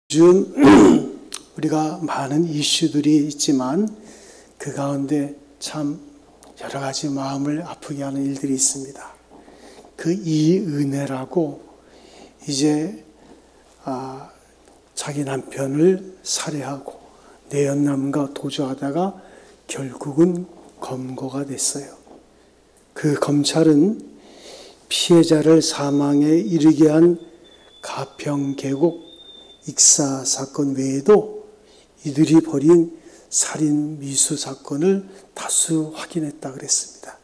요즘 우리가 많은 이슈들이 있지만 그 가운데 참 여러 가지 마음을 아프게 하는 일들이 있습니다. 그 이은혜라고 이제 자기 남편을 살해하고 내연남과 도주하다가 결국은 검거가 됐어요. 그 검찰은 피해자를 사망에 이르게 한 가평계곡 익사 사건 외에도 이들이 벌인 살인 미수 사건을 다수 확인했다 그랬습니다.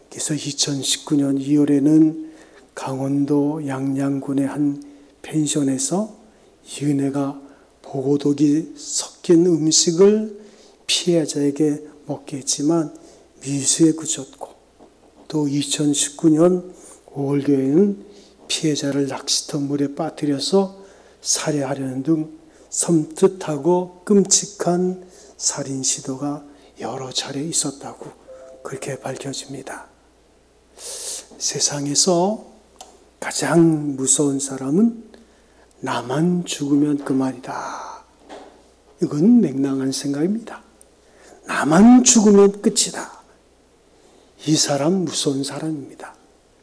그래서 2019년 2월에는 강원도 양양군의 한 펜션에서 이은혜가 보고독이 섞인 음식을 피해자에게 먹게 했지만 미수에 그쳤고, 또 2019년 5월교에는 피해자를 낚시터 물에 빠뜨려서 살해하려는 등 섬뜩하고 끔찍한 살인 시도가 여러 차례 있었다고 그렇게 밝혀집니다. 세상에서 가장 무서운 사람은 나만 죽으면 그만이다. 이건 맹랑한 생각입니다. 나만 죽으면 끝이다. 이 사람 무서운 사람입니다.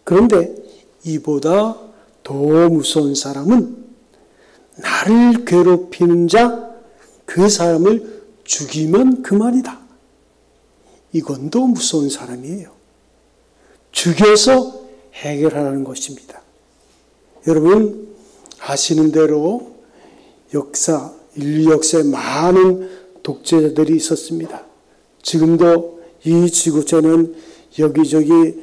그런데 이보다 더 무서운 사람은 나를 괴롭히는 자, 그 사람을 죽이면 그만이다. 이건 더 무서운 사람이에요. 죽여서 해결하라는 것입니다. 여러분 아시는 대로 인류 역사에 많은 독재자들이 있었습니다. 지금도 이 지구촌은 여기저기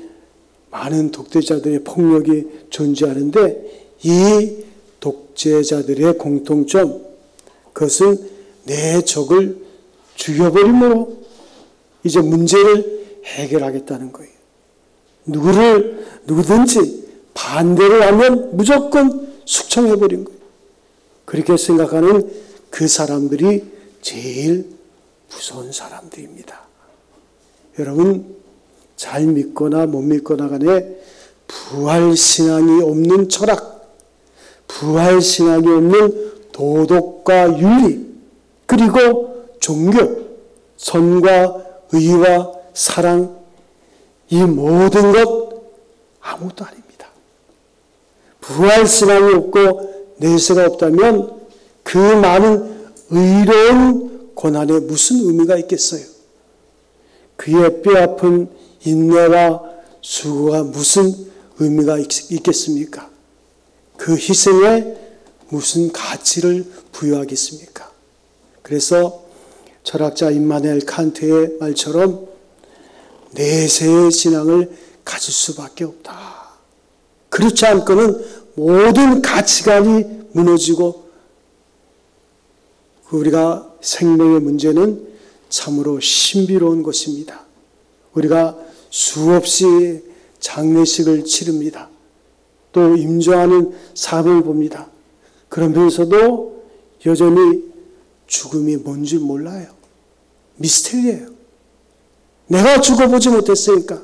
많은 독재자들의 폭력이 존재하는데, 이 독재자들의 공통점, 그것은 내 적을 죽여버림으로 이제 문제를 해결하겠다는 거예요. 누구든지 반대를 하면 무조건 숙청해버린 거예요. 그렇게 생각하는 그 사람들이 제일 무서운 사람들입니다. 여러분 잘 믿거나 못 믿거나 간에 부활신앙이 없는 철학, 부활신앙이 없는 도덕과 윤리, 그리고 종교, 선과 의와 사랑, 이 모든 것 아무것도 아닙니다. 부활신앙이 없고 내세가 없다면 그 많은 의로운 고난에 무슨 의미가 있겠어요? 그의 뼈아픈 인내와 수고가 무슨 의미가 있겠습니까? 그 희생에 무슨 가치를 부여하겠습니까? 그래서 철학자 임마누엘 칸트의 말처럼 내세의 신앙을 가질 수밖에 없다. 그렇지 않고는 모든 가치관이 무너지고 우리가 생명의 문제는 참으로 신비로운 것입니다. 우리가 수없이 장례식을 치릅니다. 또 임종하는 사람을 봅니다. 그러면서도 여전히 죽음이 뭔지 몰라요. 미스테리예요. 내가 죽어보지 못했으니까.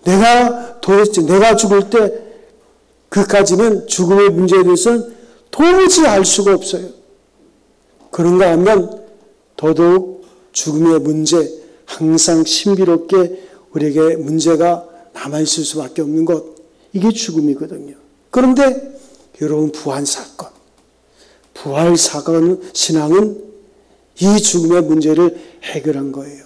내가 죽을 때 그까지는 죽음의 문제에 대해서는 도무지 알 수가 없어요. 그런가 하면 더더욱 죽음의 문제, 항상 신비롭게 우리에게 문제가 남아있을 수밖에 없는 것, 이게 죽음이거든요. 그런데 여러분 부활사건, 신앙은 이 죽음의 문제를 해결한 거예요.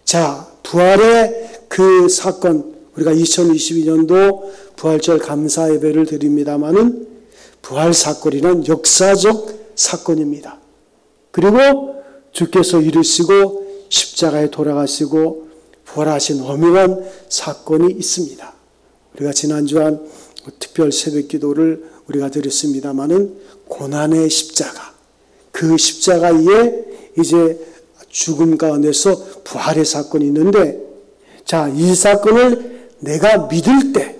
자, 부활의 그 사건, 우리가 2022년도 부활절 감사 예배를 드립니다마는 부활사건이란 역사적 사건입니다. 그리고 주께서 이루시고 십자가에 돌아가시고 부활하신 엄연한 사건이 있습니다. 우리가 지난주 한 특별 새벽 기도를 우리가 드렸습니다마는 고난의 십자가, 그 십자가 위에 이제 죽음 가운데서 부활의 사건이 있는데, 자, 이 사건을 내가 믿을 때,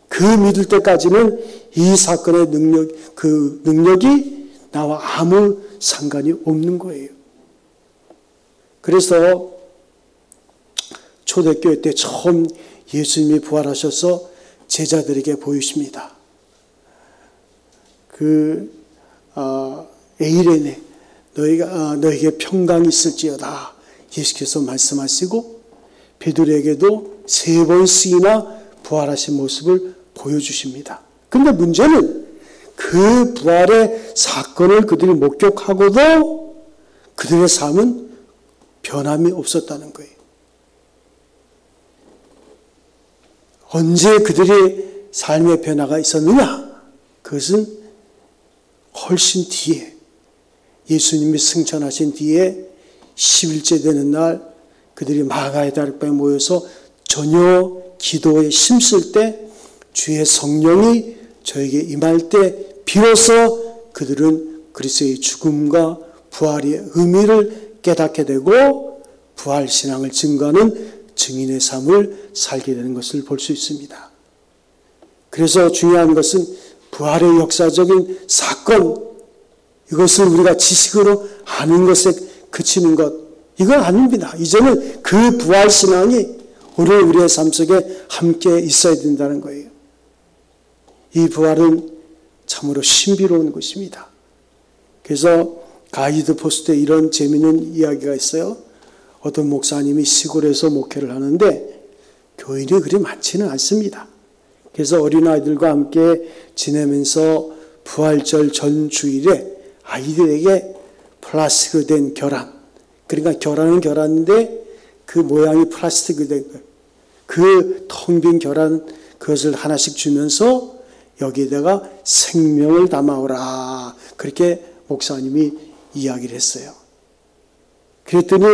그 믿을 때까지는 이 사건의 능력이 나와 아무 상관이 없는 거예요. 그래서 초대교회 때 처음 예수님이 부활하셔서 제자들에게 보이십니다. 에이레네 너에게 평강이 있을지어다 예수께서 말씀하시고 베드로에게도 3번씩이나 부활하신 모습을 보여주십니다. 그런데 문제는 그 부활의 사건을 그들이 목격하고도 그들의 삶은 변함이 없었다는 거예요. 언제 그들의 삶의 변화가 있었느냐? 그것은 훨씬 뒤에 예수님이 승천하신 뒤에 10일째 되는 날 그들이 마가의 다락방에 모여서 저녁 기도에 힘쓸 때 주의 성령이 저에게 임할 때 비로소 그들은 그리스도의 죽음과 부활의 의미를 깨닫게 되고 부활신앙을 증거하는 증인의 삶을 살게 되는 것을 볼 수 있습니다. 그래서 중요한 것은 부활의 역사적인 사건, 이것을 우리가 지식으로 아는 것에 그치는 것, 이건 아닙니다. 이제는 그 부활신앙이 우리의 삶 속에 함께 있어야 된다는 거예요. 이 부활은 참으로 신비로운 것입니다. 그래서 가이드 포스트에 이런 재미있는 이야기가 있어요. 어떤 목사님이 시골에서 목회를 하는데 교인이 그리 많지는 않습니다. 그래서 어린아이들과 함께 지내면서 부활절 전 주일에 아이들에게 플라스틱으로 된 계란, 그러니까 계란은 계란인데 그 모양이 플라스틱으로 된 거예요. 그 텅 빈 계란 그것을 하나씩 주면서 여기에다가 생명을 담아오라, 그렇게 목사님이 이야기를 했어요. 그랬더니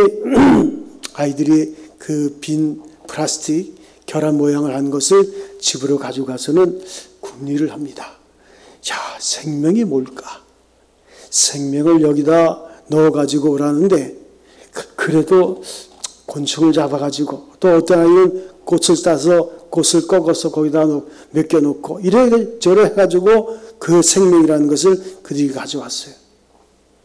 아이들이 그 빈 플라스틱 계란 모양을 한 것을 집으로 가지고 가서는 궁리를 합니다. 야, 생명이 뭘까? 생명을 여기다 넣어가지고 오라는데 그래도 곤충을 잡아가지고, 또 어떤 아이는 꽃을 따서 꽃을 꺾어서 거기다 몇 개 놓고 이래 저래 해가지고 그 생명이라는 것을 그들이 가져왔어요.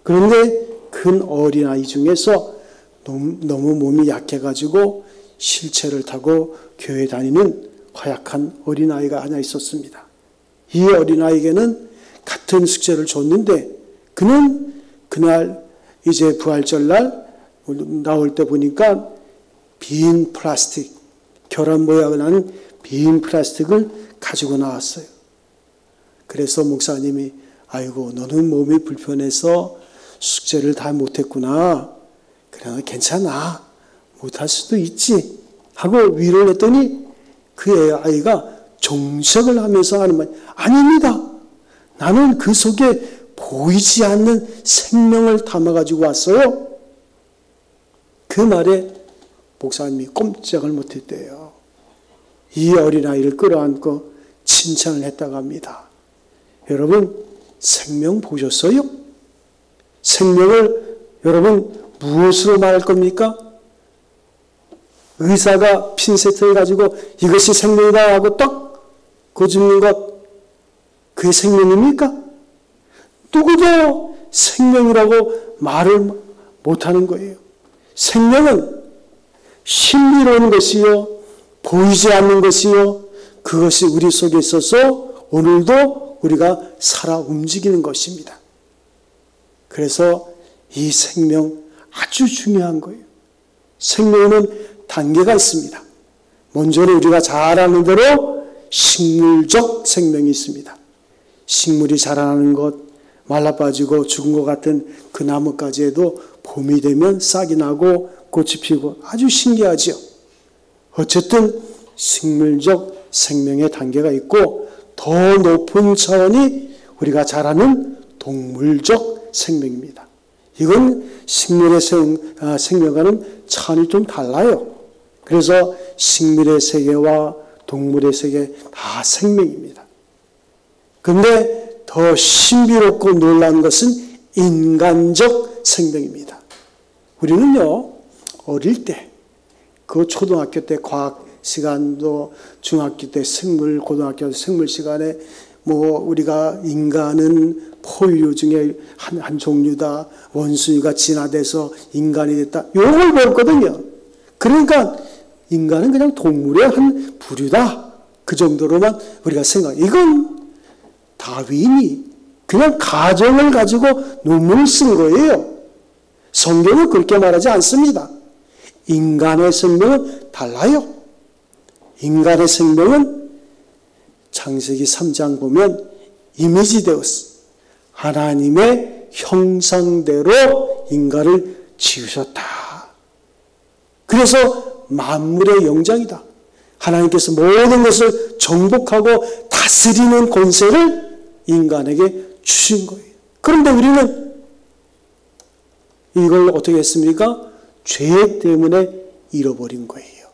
그런데 큰 어린아이 중에서 너무 몸이 약해가지고 실체를 타고 교회 다니는 허약한 어린아이가 하나 있었습니다. 이 어린아이에게는 같은 숙제를 줬는데 그는 그날 이제 부활절날 나올 때 보니까 빈 플라스틱, 계란 모양을 하는 빈 플라스틱을 가지고 나왔어요. 그래서 목사님이 아이고 너는 몸이 불편해서 숙제를 다 못했구나. 그러나 괜찮아. 못할 수도 있지. 하고 위로를 했더니 그 아이가 정색을 하면서 하는 말, 아닙니다. 나는 그 속에 보이지 않는 생명을 담아가지고 왔어요. 그 말에 목사님이 꼼짝을 못했대요. 이 어린아이를 끌어안고 칭찬을 했다고 합니다. 여러분, 생명 보셨어요? 생명을 여러분 무엇으로 말할 겁니까? 의사가 핀셋을 가지고 이것이 생명이다 하고 딱 고집는 것, 그게 생명입니까? 누구도 생명이라고 말을 못하는 거예요. 생명은 신비로운 것이요, 보이지 않는 것이요, 그것이 우리 속에 있어서 오늘도 우리가 살아 움직이는 것입니다. 그래서 이 생명 아주 중요한 거예요. 생명에는 단계가 있습니다. 먼저는 우리가 잘 아는 대로 식물적 생명이 있습니다. 식물이 자라나는 것, 말라빠지고 죽은 것 같은 그 나뭇가지에도 봄이 되면 싹이 나고 꽃이 피고 아주 신기하죠. 어쨌든 식물적 생명의 단계가 있고 더 높은 차원이 우리가 잘 아는 동물적 생명입니다. 이건 식물의 생명과는 차원이 좀 달라요. 그래서 식물의 세계와 동물의 세계 다 생명입니다. 그런데 더 신비롭고 놀라운 것은 인간적 생명입니다. 우리는요, 어릴 때, 그 초등학교 때 과학 시간도, 중학교 때 생물, 고등학교 때 생물 시간에 우리가 인간은 포유류 중에 한 종류다, 원숭이가 진화돼서 인간이 됐다, 이걸 배웠거든요. 그러니까 인간은 그냥 동물의 한 부류다, 그 정도로만 우리가 생각. 이건 다윈이 그냥 가정을 가지고 논문을 쓴 거예요. 성경은 그렇게 말하지 않습니다. 인간의 생명은 달라요. 인간의 생명은 창세기 3장 보면 이미지 되었어. 하나님의 형상대로 인간을 지으셨다. 그래서 만물의 영장이다. 하나님께서 모든 것을 정복하고 다스리는 권세를 인간에게 주신 거예요. 그런데 우리는 이걸 어떻게 했습니까? 죄 때문에 잃어버린 거예요.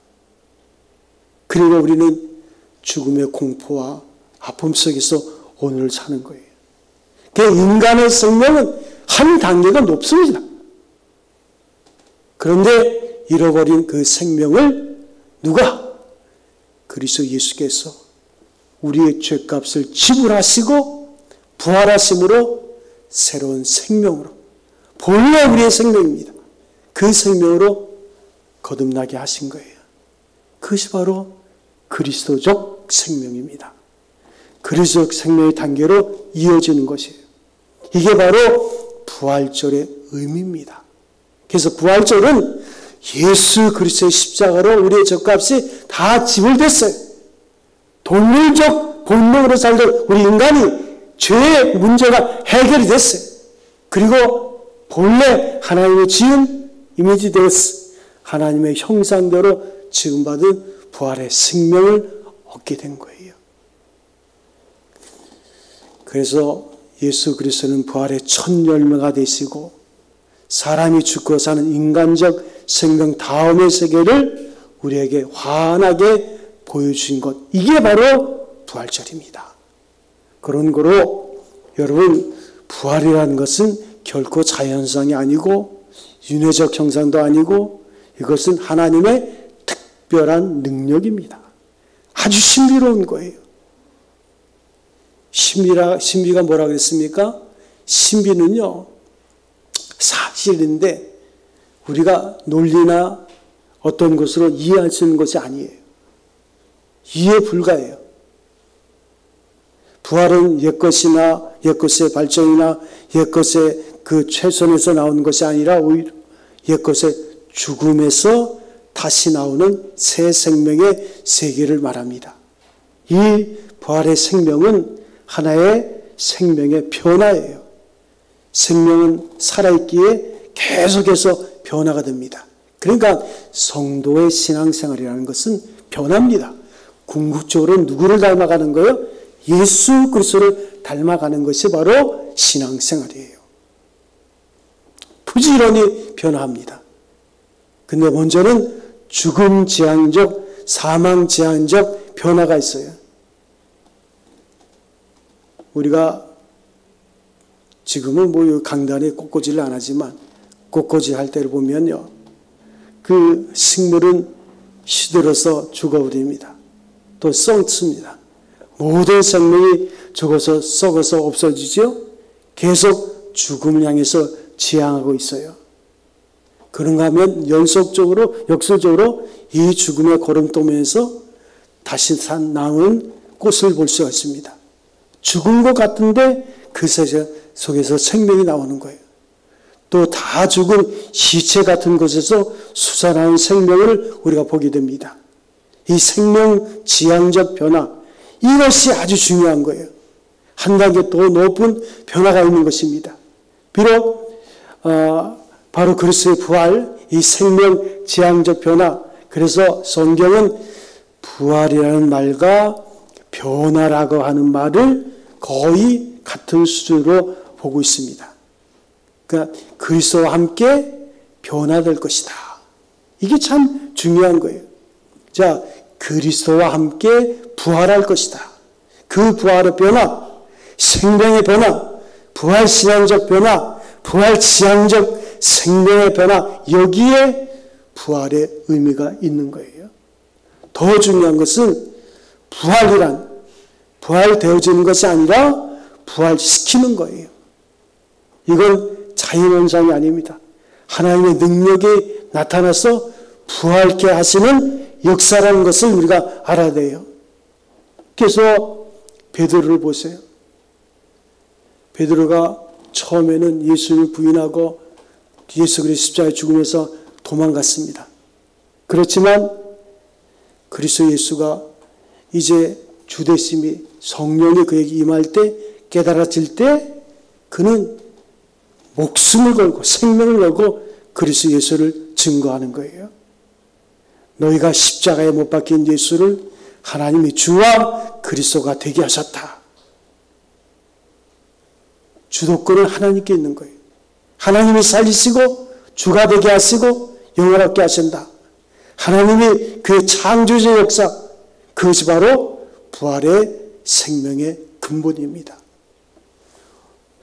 그리고 우리는 죽음의 공포와 아픔 속에서 오늘을 사는 거예요. 그 인간의 생명은 한 단계가 높습니다. 그런데 잃어버린 그 생명을 누가? 그리스도 예수께서 우리의 죄값을 지불하시고 부활하심으로 새로운 생명으로, 본래 우리의 생명입니다. 그 생명으로 거듭나게 하신 거예요. 그것이 바로 그리스도적 생명입니다. 그리스도적 생명의 단계로 이어지는 것이에요. 이게 바로 부활절의 의미입니다. 그래서 부활절은 예수 그리스도의 십자가로 우리의 죗값이 다 지불됐어요. 동물적 본능으로 살던 우리 인간이 죄의 문제가 해결이 됐어요. 그리고 본래 하나님의 지은 이미지 되었어. 하나님의 형상대로 지음받은 부활의 생명을 얻게 된 거예요. 그래서 예수 그리스도는 부활의 첫 열매가 되시고 사람이 죽고 사는 인간적 생명 다음의 세계를 우리에게 환하게 보여주신 것, 이게 바로 부활절입니다. 그런 거로 여러분, 부활이라는 것은 결코 자연상이 아니고 윤회적 형상도 아니고 이것은 하나님의 특별한 능력입니다. 아주 신비로운 거예요. 신비가 뭐라 그랬습니까? 신비는요, 사실인데 우리가 논리나 어떤 것으로 이해할 수 있는 것이 아니에요. 이해 불가해요. 부활은 옛것의 발전이나 옛것의 그 최선에서 나오는 것이 아니라 오히려 옛것의 죽음에서 다시 나오는 새 생명의 세계를 말합니다. 이 부활의 생명은 하나의 생명의 변화예요. 생명은 살아있기에 계속해서 변화가 됩니다. 그러니까 성도의 신앙생활이라는 것은 변합니다. 궁극적으로 누구를 닮아가는 거예요? 예수 그리스도를 닮아가는 것이 바로 신앙생활이에요. 부지런히 변화합니다. 근데 먼저는 죽음 지향적, 사망 지향적 변화가 있어요. 우리가 지금은 뭐 강단에 꽃꽂이를 안 하지만 꽃꽂이 할 때를 보면요, 그 식물은 시들어서 죽어버립니다. 또 썩습니다. 모든 생명이 죽어서 썩어서 없어지죠. 계속 죽음을 향해서 지향하고 있어요. 그런가 하면 역설적으로 이 죽음의 걸음돌면서 다시 나오는 꽃을 볼 수가 있습니다. 죽은 것 같은데 그 속에서 생명이 나오는 거예요. 또 다 죽은 시체 같은 곳에서 솟아나는 생명을 우리가 보게 됩니다. 이 생명 지향적 변화, 이것이 아주 중요한 거예요. 한 단계 더 높은 변화가 있는 것입니다. 비록 바로 그리스도의 부활, 이 생명 지향적 변화, 그래서 성경은 부활이라는 말과 변화라고 하는 말을 거의 같은 수준으로 보고 있습니다. 그러니까 그리스도와 함께 변화될 것이다. 이게 참 중요한 거예요. 자, 그리스도와 함께 부활할 것이다. 그 부활의 변화, 생명의 변화, 부활 신앙적 변화, 부활 지향적 생명의 변화, 여기에 부활의 의미가 있는 거예요. 더 중요한 것은 부활되어지는 것이 아니라 부활시키는 거예요. 이건 자연현상이 아닙니다. 하나님의 능력이 나타나서 부활케 하시는 역사라는 것을 우리가 알아야 돼요. 그래서 베드로를 보세요. 베드로가 처음에는 예수를 부인하고 예수 그리스도 십자가의 죽음에서 도망갔습니다. 그렇지만 그리스도 예수가 이제 주되심이 성령이 그에게 임할 때 깨달아질 때 그는 목숨을 걸고 생명을 걸고 그리스도 예수를 증거하는 거예요. 너희가 십자가에 못 박힌 예수를 하나님이 주와 그리스도가 되게 하셨다. 주도권은 하나님께 있는 거예요. 하나님이 살리시고 주가 되게 하시고 영원하게 하신다. 하나님이 그의 창조적 역사, 그것이 바로 부활의 생명의 근본입니다.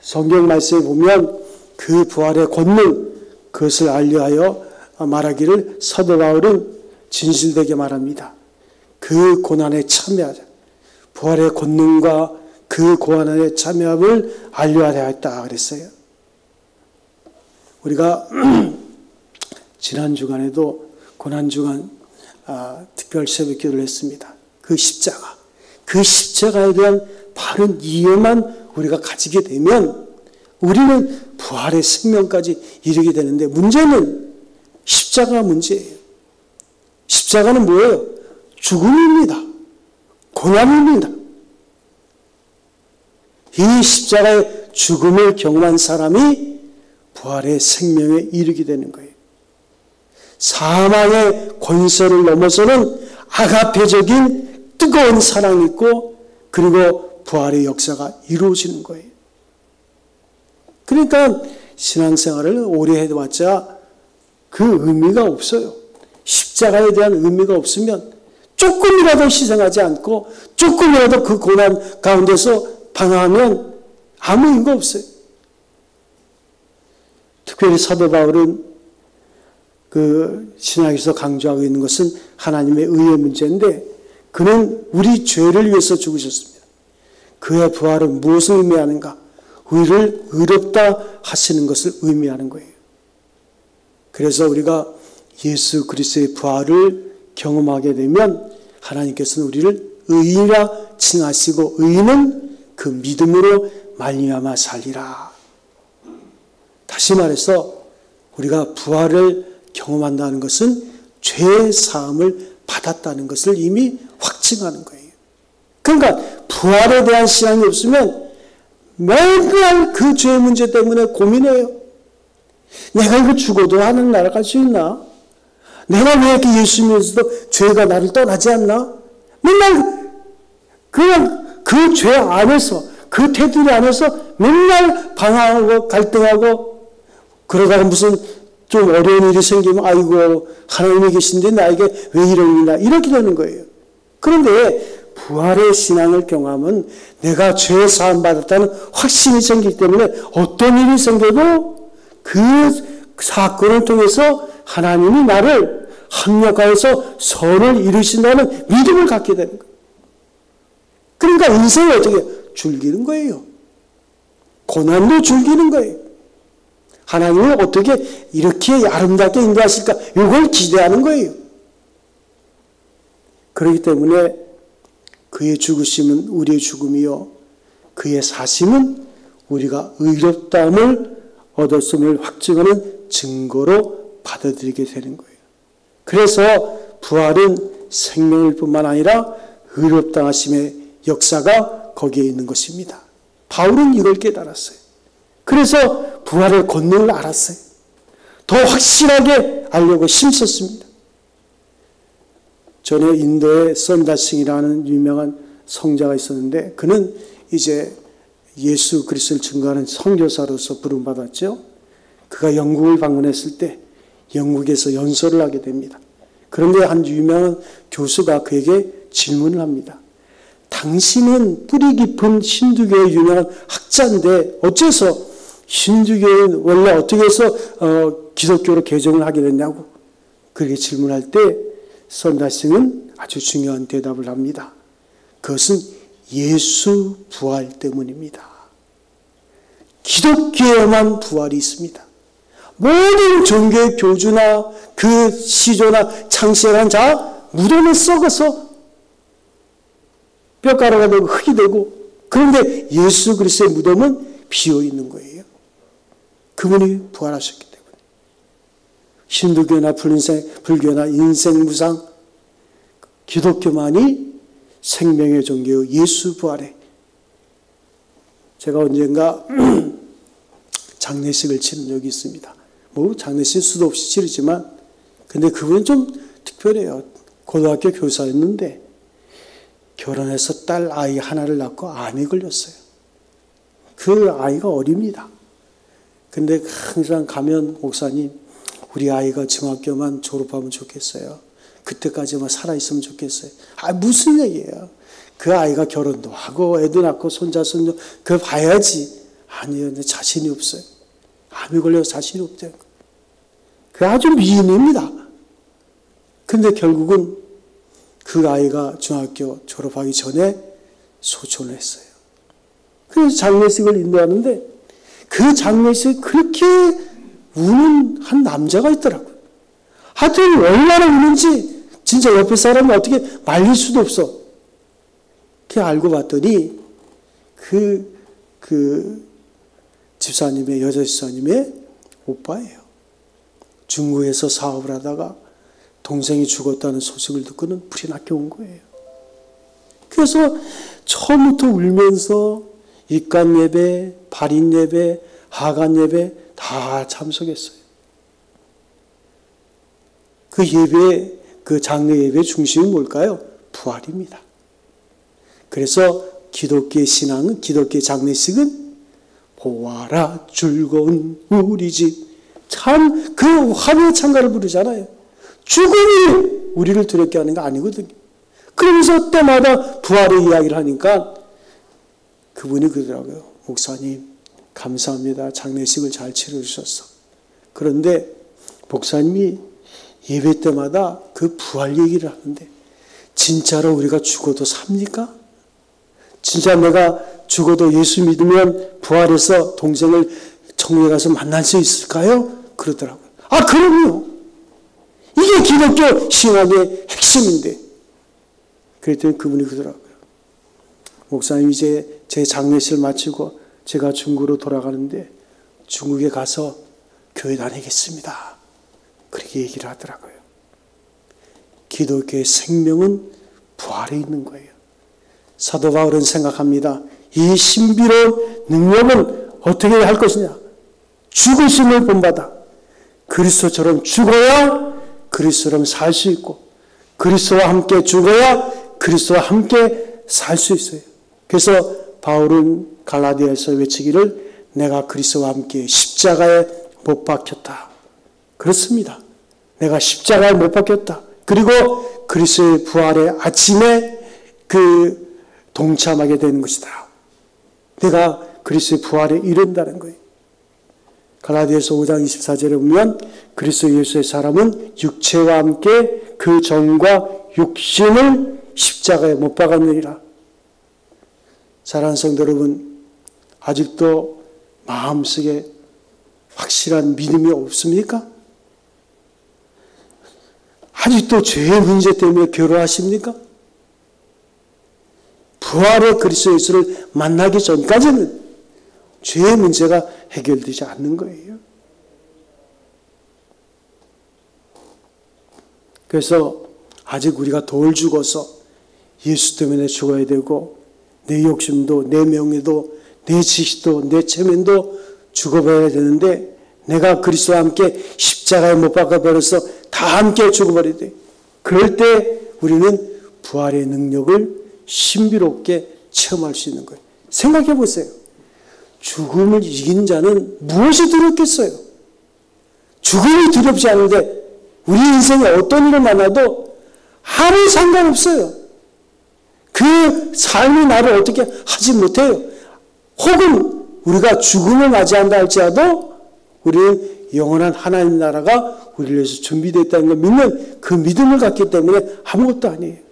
성경 말씀에 보면 그 부활의 권능, 그것을 알려하여 말하기를 사도 바울은 진실되게 말합니다. 그 고난에 참여하자. 부활의 권능과 그 고난에 참여함을 알려하려 했다 그랬어요. 우리가 지난 주간에도 고난주간 특별 새벽기도를 했습니다. 그 십자가에 대한 바른 이해만 우리가 가지게 되면 우리는 부활의 생명까지 이르게 되는데, 문제는 십자가 문제예요. 십자가는 뭐예요? 죽음입니다. 고난입니다. 이 십자가의 죽음을 경험한 사람이 부활의 생명에 이르게 되는 거예요. 사망의 권세를 넘어서는 아가페적인 뜨거운 사랑이 있고, 그리고 부활의 역사가 이루어지는 거예요. 그러니까 신앙생활을 오래 해봤자 그 의미가 없어요. 십자가에 대한 의미가 없으면 조금이라도 희생하지 않고 조금이라도 그 고난 가운데서 방황하면 아무 의미가 없어요. 특별히 사도 바울은 그 신학에서 강조하고 있는 것은 하나님의 의의 문제인데, 그는 우리 죄를 위해서 죽으셨습니다. 그의 부활은 무엇을 의미하는가? 우리를 의롭다 하시는 것을 의미하는 거예요. 그래서 우리가 예수 그리스도의 부활을 경험하게 되면 하나님께서는 우리를 의인이라 칭하시고, 의인은 그 믿음으로 말미암아 살리라. 다시 말해서 우리가 부활을 경험한다는 것은 죄의 사함을 받았다는 것을 이미 확증하는 거예요. 그러니까 부활에 대한 신앙이 없으면 맨날 그 죄의 문제 때문에 고민해요. 내가 이거 죽어도 하늘 날아갈 수 있나? 내가 왜 이렇게 예수 믿으면서도 죄가 나를 떠나지 않나? 맨날 그냥 그 죄 안에서, 그 테두리 안에서 맨날 방황하고 갈등하고, 그러다가 무슨 좀 어려운 일이 생기면 아이고 하나님이 계신데 나에게 왜 이런 일이나, 이렇게 되는 거예요. 그런데 부활의 신앙을 경험하면 내가 죄 사함 받았다는 확신이 생기기 때문에 어떤 일이 생겨도 그 사건을 통해서 하나님이 나를 합력하여서 선을 이루신다는 믿음을 갖게 되는 거예요. 그러니까 인생이 어떻게 즐기는 거예요. 고난도 즐기는 거예요. 하나님이 어떻게 이렇게 아름답게 인도하실까, 이걸 기대하는 거예요. 그렇기 때문에 그의 죽으심은 우리의 죽음이요, 그의 사심은 우리가 의롭다함을 얻었음을 확증하는 증거로 받아들이게 되는 거예요. 그래서 부활은 생명일 뿐만 아니라 의롭다하심의 역사가 거기에 있는 것입니다. 바울은 이걸 깨달았어요. 그래서 부활의 권능을 알았어요. 더 확실하게 알려고 힘썼습니다. 전에 인도의 선다싱이라는 유명한 성자가 있었는데, 그는 이제 예수 그리스도를 증거하는 선교사로서 부름받았죠. 그가 영국을 방문했을 때 영국에서 연설을 하게 됩니다. 그런데 한 유명한 교수가 그에게 질문을 합니다. 당신은 뿌리 깊은 힌두교의 유명한 학자인데 어째서 힌두교는 원래 어떻게 해서 기독교로 개종을 하게 됐냐고 그렇게 질문할 때 선다싱은 아주 중요한 대답을 합니다. 그것은 예수 부활 때문입니다. 기독교에만 부활이 있습니다. 모든 종교의 교주나 그 시조나 창시한 자 무덤에 썩어서 뼈가루가 되고 흙이 되고, 그런데 예수 그리스도의 무덤은 비어 있는 거예요. 그분이 부활하셨기 때문에. 힌두교나 불교나 인생무상, 기독교만이 생명의 종교 예수 부활에. 제가 언젠가 장례식을 치른 적이 있습니다. 뭐 장례식 수도 없이 치르지만, 근데 그분은 좀 특별해요. 고등학교 교사였는데 결혼해서 딸 아이 하나를 낳고 암에 걸렸어요. 그 아이가 어립니다. 근데 항상 가면 목사님, 우리 아이가 중학교만 졸업하면 좋겠어요. 그때까지만 살아있으면 좋겠어요. 아, 무슨 얘기예요. 그 아이가 결혼도 하고 애도 낳고 손자 손녀 그걸 봐야지. 아니요, 근데 자신이 없어요. 암에 걸려서 자신이 없대요. 그 아주 미인입니다. 근데 결국은 그 아이가 중학교 졸업하기 전에 소천을 했어요. 그래서 장례식을 인도하는데 그 장례식에 그렇게 우는 한 남자가 있더라고요. 하여튼 얼마나 우는지 진짜 옆에 사람은 어떻게 말릴 수도 없어. 그렇게 알고 봤더니 그 집사님의, 여자 집사님의 오빠예요. 중국에서 사업을 하다가 동생이 죽었다는 소식을 듣고는 불이 났게 온 거예요. 그래서 처음부터 울면서 입간 예배, 발인 예배, 하간 예배 다 참석했어요. 그 예배, 그 장례 예배의 중심이 뭘까요? 부활입니다. 그래서 기독교의 신앙은, 기독교의 장례식은 보아라 즐거운 우리 집, 참 그 화려한 찬가를 부르잖아요. 죽음이 우리를 두렵게 하는 거 아니거든요. 그러면서 때마다 부활의 이야기를 하니까 그분이 그러더라고요. 목사님 감사합니다. 장례식을 잘 치러주셔서. 그런데 목사님이 예배 때마다 그 부활 얘기를 하는데 진짜로 우리가 죽어도 삽니까? 진짜 내가 죽어도 예수 믿으면 부활해서 동생을 천국에 가서 만날 수 있을까요? 그러더라고요. 아, 그럼요. 이게 기독교 신앙의 핵심인데. 그랬더니 그분이 그러더라고요. 목사님, 이제 제 장례식을 마치고 제가 중국으로 돌아가는데 중국에 가서 교회 다니겠습니다. 그렇게 얘기를 하더라고요. 기독교의 생명은 부활에 있는 거예요. 사도 바울은 생각합니다. 이 신비로운 능력은 어떻게 할 것이냐? 죽으심을 본받아 그리스도처럼 죽어야 그리스도처럼 살 수 있고, 그리스도와 함께 죽어야 그리스도와 함께 살 수 있어요. 그래서 바울은 갈라디아에서 외치기를 내가 그리스도와 함께 십자가에 못 박혔다. 그렇습니다. 내가 십자가에 못 박혔다. 그리고 그리스도의 부활의 아침에 동참하게 되는 것이다. 내가 그리스도의 부활에 이른다는 거예요. 갈라디아서 5장 24절에 보면 그리스도 예수의 사람은 육체와 함께 그 정과 육신을 십자가에 못 박았느니라. 사랑하는 성도 여러분, 아직도 마음속에 확실한 믿음이 없습니까? 아직도 죄의 문제 때문에 괴로워하십니까? 부활의 그리스도 예수를 만나기 전까지는 죄의 문제가 해결되지 않는 거예요. 그래서 아직 우리가 덜 죽어서 예수 때문에 죽어야 되고, 내 욕심도, 내 명예도, 내 지식도, 내 체면도 죽어버려야 되는데, 내가 그리스도와 함께 십자가에 못 박아버려서 다 함께 죽어버려야 돼. 그럴 때 우리는 부활의 능력을 신비롭게 체험할 수 있는 거예요. 생각해 보세요. 죽음을 이긴 자는 무엇이 두렵겠어요? 죽음이 두렵지 않은데 우리 인생에 어떤 일을 만나도 아무 상관없어요. 그 삶이 나를 어떻게 하지 못해요. 혹은 우리가 죽음을 맞이한다 할지라도 우리는 영원한 하나님 나라가 우리를 위해서 준비되어 있다는 걸 믿는 그 믿음을 갖기 때문에 아무것도 아니에요.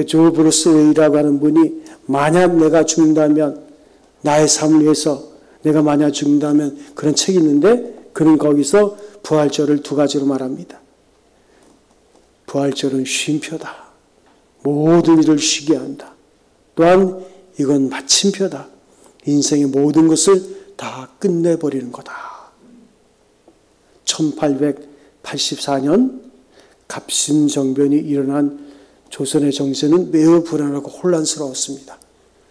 조 브루스 웨이라고 하는 분이 만약 내가 죽는다면, 나의 삶을 위해서 내가 만약 죽는다면, 그런 책이 있는데 그는 거기서 부활절을 두 가지로 말합니다. 부활절은 쉼표다. 모든 일을 쉬게 한다. 또한 이건 마침표다. 인생의 모든 것을 다 끝내버리는 거다. 1884년 갑신정변이 일어난 조선의 정세는 매우 불안하고 혼란스러웠습니다.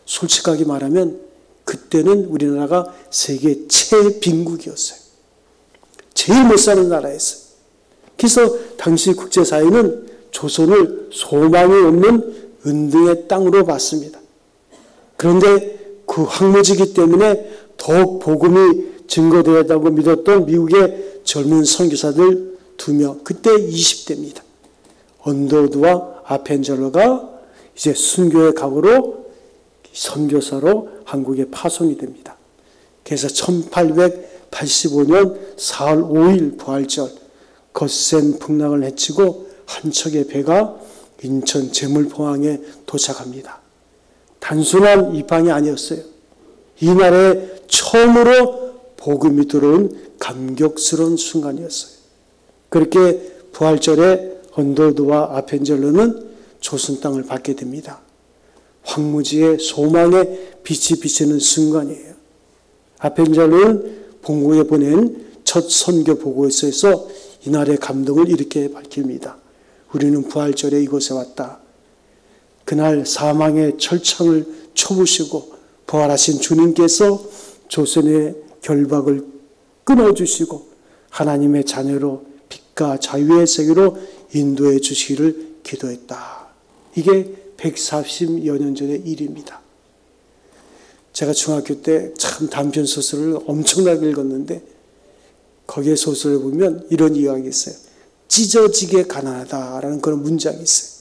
솔직하게 말하면 그때는 우리나라가 세계 최빈국이었어요. 제일 못 사는 나라였어요. 그래서 당시 국제사회는 조선을 소망이 없는 은등의 땅으로 봤습니다. 그런데 그 황무지기 때문에 더욱 복음이 증거되었다고 믿었던 미국의 젊은 선교사들 2명, 그때 20대입니다. 언더우드와 아펜젤러가 이제 순교의 각오로 선교사로 한국에 파송이 됩니다. 그래서 1885년 4월 5일 부활절 거센 풍랑을 헤치고 한 척의 배가 인천 제물포항에 도착합니다. 단순한 입항이 아니었어요. 이날에 처음으로 복음이 들어온 감격스러운 순간이었어요. 그렇게 부활절에 언더우드와 아펜젤러는 조선 땅을 받게 됩니다. 황무지의 소망의 빛이 비치는 순간이에요. 아펜젤러는 본국에 보낸 첫 선교 보고서에서 이날의 감동을 이렇게 밝힙니다. 우리는 부활절에 이곳에 왔다. 그날 사망의 철창을 쳐부시고 부활하신 주님께서 조선의 결박을 끊어주시고 하나님의 자녀로 빛과 자유의 세계로 인도해 주시기를 기도했다. 이게 140여 년 전의 일입니다. 제가 중학교 때 참 단편 소설을 엄청나게 읽었는데 거기에 소설을 보면 이런 이야기가 있어요. 찢어지게 가난하다라는 그런 문장이 있어요.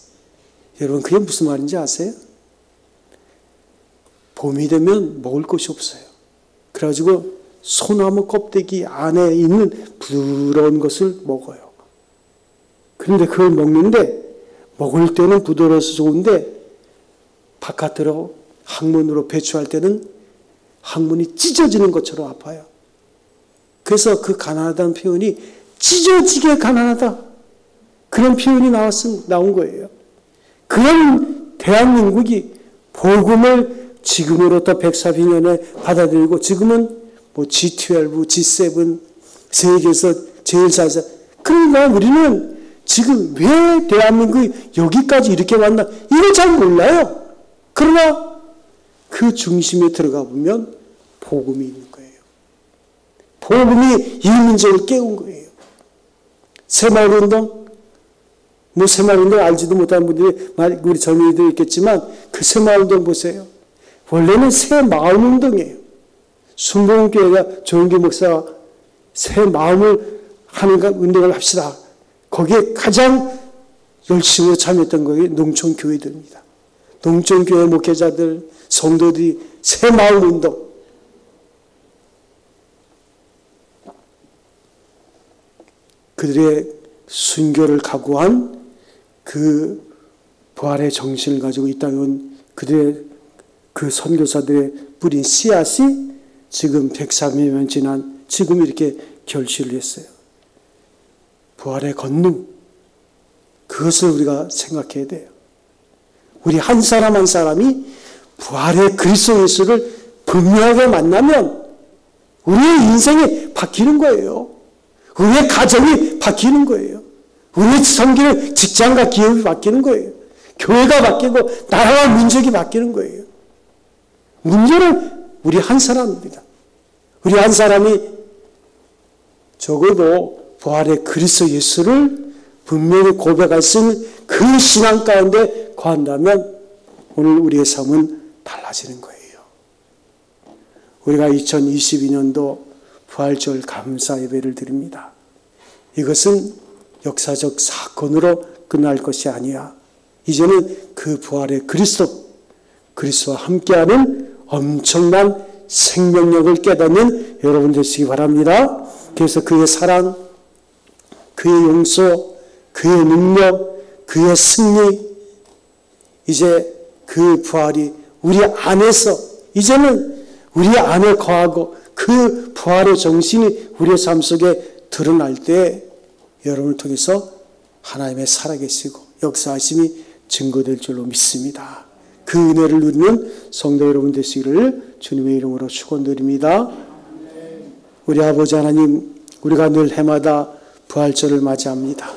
여러분 그게 무슨 말인지 아세요? 봄이 되면 먹을 것이 없어요. 그래가지고 소나무 껍데기 안에 있는 부드러운 것을 먹어요. 그런데 그걸 먹는데 먹을 때는 부드러워서 좋은데 바깥으로 항문으로 배출할 때는 항문이 찢어지는 것처럼 아파요. 그래서 그 가난하다는 표현이 찢어지게 가난하다. 그런 표현이 나온 거예요. 그런 대한민국이 복음을 지금으로부터 140년에 받아들이고 지금은 뭐 G12, G7, 세계에서 제일 잘 살. 그러니까 우리는 지금 왜 대한민국이 여기까지 이렇게 왔나? 이걸 잘 몰라요. 그러나 그 중심에 들어가 보면 복음이 있는 거예요. 복음이 이 민족을 깨운 거예요. 새마을운동, 뭐 새마을운동 알지도 못하는 분들이 우리 젊은이들 있겠지만 그 새마을운동 보세요. 원래는 새마을운동이에요. 순복음교회가 조영기 목사가 새마음을 하는 운동을 합시다. 거기에 가장 열심히 참여했던 것이 농촌교회들입니다. 농촌교회 목회자들, 성도들이 새마을운동. 그들의 순교를 각오한 그 부활의 정신을 가지고 이 땅에 온 그들의 그 선교사들의 뿌린 씨앗이 지금 130년 지난 지금 이렇게 결실을 했어요. 부활의 권능, 그것을 우리가 생각해야 돼요. 우리 한 사람 한 사람이 부활의 그리스도 예수를 분명하게 만나면 우리의 인생이 바뀌는 거예요. 우리의 가정이 바뀌는 거예요. 우리의 섬기는 직장과 기업이 바뀌는 거예요. 교회가 바뀌고 나라와 민족이 바뀌는 거예요. 문제는 우리 한 사람입니다. 우리 한 사람이 적어도 부활의 그리스도 예수를 분명히 고백할 수 있는 그 신앙 가운데 거한다면 오늘 우리의 삶은 달라지는 거예요. 우리가 2022년도 부활절 감사 예배를 드립니다. 이것은 역사적 사건으로 끝날 것이 아니야. 이제는 그 부활의 그리스도와 함께하는 엄청난 생명력을 깨닫는 여러분 되시기 바랍니다. 그래서 그의 사랑, 그의 용서, 그의 능력, 그의 승리, 이제 그 부활이 우리 안에서 이제는 우리 안에 거하고 그 부활의 정신이 우리의 삶 속에 드러날 때 여러분을 통해서 하나님의 살아계시고 역사하심이 증거될 줄로 믿습니다. 그 그 은혜를 누리는 성도 여러분 되시기를 주님의 이름으로 축원드립니다. 우리 아버지 하나님, 우리가 늘 해마다 부활절을 맞이합니다.